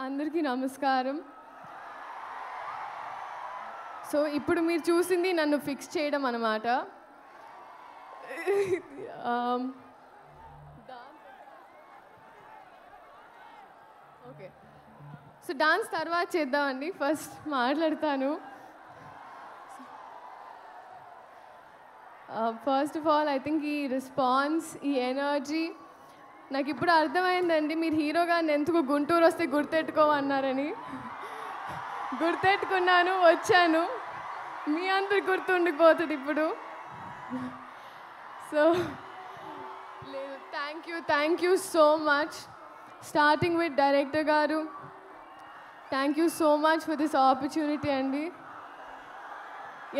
అందరికీ నమస్కారం. సో ఇప్పుడు మీరు చూసింది నన్ను ఫిక్స్ చేయడం అన్నమాట. ఓకే, సో డాన్స్ తర్వాత చేద్దామండి. ఫస్ట్ మాట్లాడతాను. First of all I think ఈ రెస్పాన్స్, ఈ ఎనర్జీ నాకు ఇప్పుడు అర్థమైందండి. మీరు హీరో గారిని ఎందుకు గుంటూరు వస్తే గుర్తెట్టుకోమన్నారని. గుర్తెట్టుకున్నాను, వచ్చాను. మీ అందరు గుర్తుండిపోతుంది ఇప్పుడు. సో లేదు, thank you so much. Starting with director గారు, thank you so much for this opportunity అండి.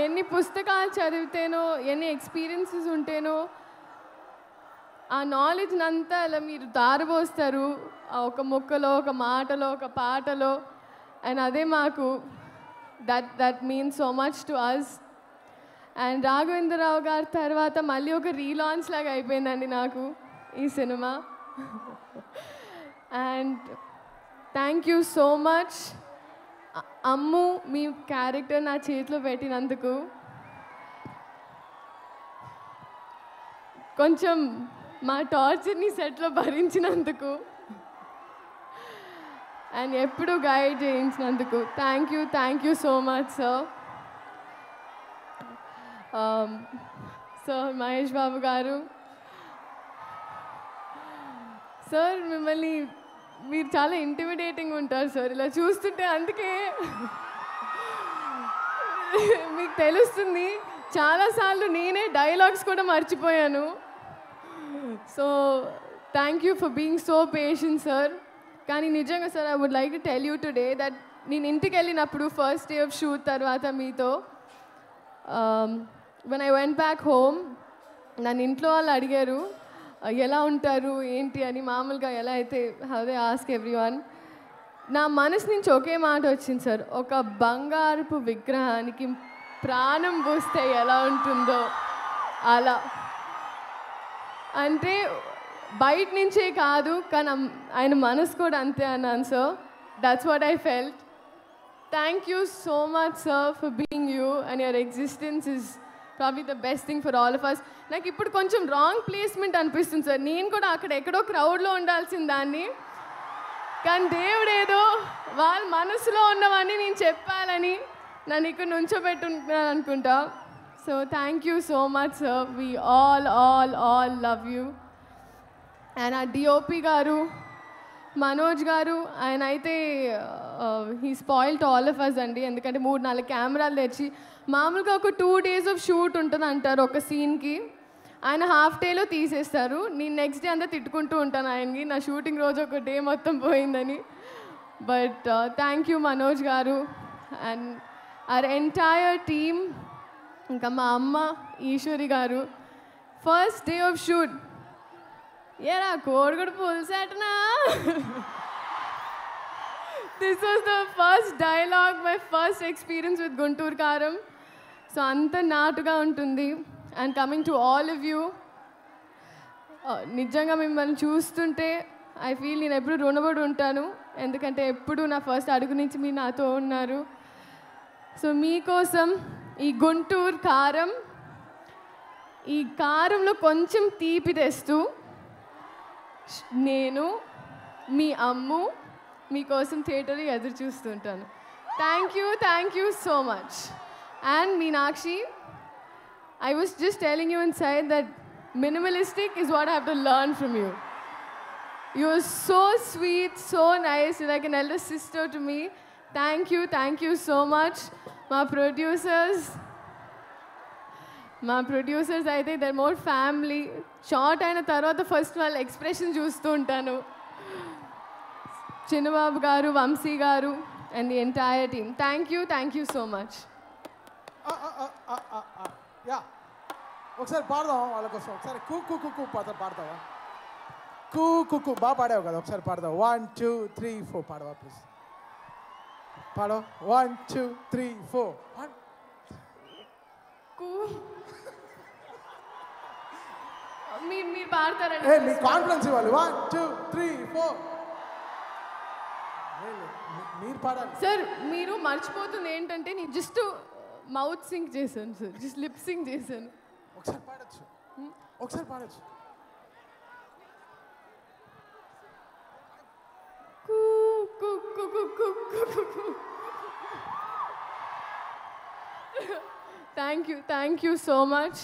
ఎన్ని పుస్తకాలు చదివితేనో, ఎన్ని ఎక్స్పీరియన్సెస్ ఉంటేనో ఆ నాలెడ్జ్ని అంతా అలా మీరు దారబోస్తారు ఒక ముక్కలో, ఒక మాటలో, ఒక పాటలో. అండ్ అదే మాకు that means so much to us. And Raghavendra Rao గారి తర్వాత మళ్ళీ ఒక రీలాంచ్ లాగా అయిపోయిందండి నాకు ఈ సినిమా. And thank you so much Ammu, మీ క్యారెక్టర్ నా చేతిలో పెట్టినందుకు. కొంచెం మా టార్చర్ని సెట్లో భరించినందుకు అండ్ ఎప్పుడు గైడ్ చేయించినందుకు thank you so much sir. Sir Mahesh Babu గారు, సార్ మిమ్మల్ని మీరు చాలా ఇంటిమిడేటింగ్ ఉంటారు సార్. ఇలా చూస్తుంటే అందుకే మీకు తెలుస్తుంది. చాలాసార్లు నేనే డైలాగ్స్ కూడా మర్చిపోయాను. So thank you for being so patient sir. కానీ నిజంగా sir, I would like to tell you today that నేను ఇంటికి వెళ్ళినప్పుడు ఫస్ట్ డే ఆఫ్ షూట్ తర్వాత మీతో when I went back home, నన్ను ఇంట్లో వాళ్ళు అడిగారు ఎలా ఉంటారు ఏంటి అని. మామూలుగా ఎలా అయితే హౌ దే ఆస్క్ ఎవ్రీవన్. నా మనసు నుంచి ఒకే మాట వచ్చింది సార్, ఒక బంగారపు విగ్రహానికి ప్రాణం పోస్తే ఎలా ఉంటుందో అలా. అంటే బయట నుంచే కాదు, కానీ ఆయన మనసు కూడా అంతే అన్నాను sir. That's what I felt. Thank you so much sir for being you and your existence is probably the best thing for all of us. నాకు ఇప్పుడు కొంచెం రాంగ్ ప్లేస్మెంట్ అనిపిస్తుంది సార్. నేను కూడా అక్కడ ఎక్కడో క్రౌడ్లో ఉండాల్సిన దాన్ని, కానీ దేవుడు ఏదో వాళ్ళ మనసులో ఉన్నవన్నీ నేను చెప్పాలని నన్ను ఇక్కడ నుంచోబెట్టుకుంటున్నాను అనుకుంటా. So thank you so much sir. We all love you. And uh DOP గారు మనోజ్ గారు, ఆయన అయితే he spoiled all of us అండి. ఎందుకంటే 3-4 కెమెరాలు తెచ్చి, మామూలుగా ఒక 2 days ఆఫ్ షూట్ ఉంటుంది అంటారు ఒక సీన్కి, ఆయన హాఫ్ డేలో తీసేస్తారు. నేను నెక్స్ట్ డే అంతా తిట్టుకుంటూ ఉంటాను ఆయనకి, నా షూటింగ్ రోజు ఒక డే మొత్తం పోయిందని. బట్ థ్యాంక్ యూ మనోజ్ గారు అండ్ అవర్ ఎంటైర్ టీమ్. ఇంకా మా అమ్మ ఈశ్వరి గారు, ఫస్ట్ డే ఆఫ్ షూట్ ఏరా కోడిగుడు పులిసేటనా. This was the first dialogue, my first experience with Guntur Karam. So అంత నాటుగా ఉంటుంది. And coming to all of you, నిజంగా మిమ్మల్ని చూస్తుంటే ఐ ఫీల్ నేను ఎప్పుడు రుణపడి ఉంటాను. ఎందుకంటే ఎప్పుడు నా ఫస్ట్ అడుగు నుంచి మీరు నాతో ఉన్నారు. సో మీకోసం ఈ గుంటూరు కారం, ఈ కారంలో కొంచెం తీపి తెస్తూ నేను మీ అమ్ము మీకోసం థియేటర్లో ఎదురు చూస్తుంటాను. Thank you so much. And Meenakshi, I was just telling you inside that minimalistic is what I have to learn from you. You are so sweet, so nice. You're like an elder sister to me. Thank you so much. My producers అయితే they're more family. Short అయిన తర్వాత first వాళ్ళ expression చూస్తూ ఉంటాను. చిన్నబాబు గారు, వంశీ గారు and the entire team, thank you so much. Yeah, ఒకసారి పాడదాం వాళ్ళ కోసం. ఒకసారి కూ కూ కూ కూ పాడతావా? కూ కూ కూ బాగా పాడావు కదా, ఒకసారి పాడదాం. 1 2 3 4 పాడవా ప్లీజ్? పాడవ. 1 2 3 4. మీరు పాడతారండి. మీ కాన్ఫిడెన్స్ ఇవ్వాలి. 1 2 3 4. మీరు పాడాలి సార్ మీరు మర్చిపోతుంది ఏంటంటే నేను జస్ట్ మౌత్ సింగ్ చేశాను సార్, జస్ట్ లిప్ సింగ్ చేశాను. ఒకసారి పాడొచ్చు, ఒకసారి పాడొచ్చు. Thank you so much.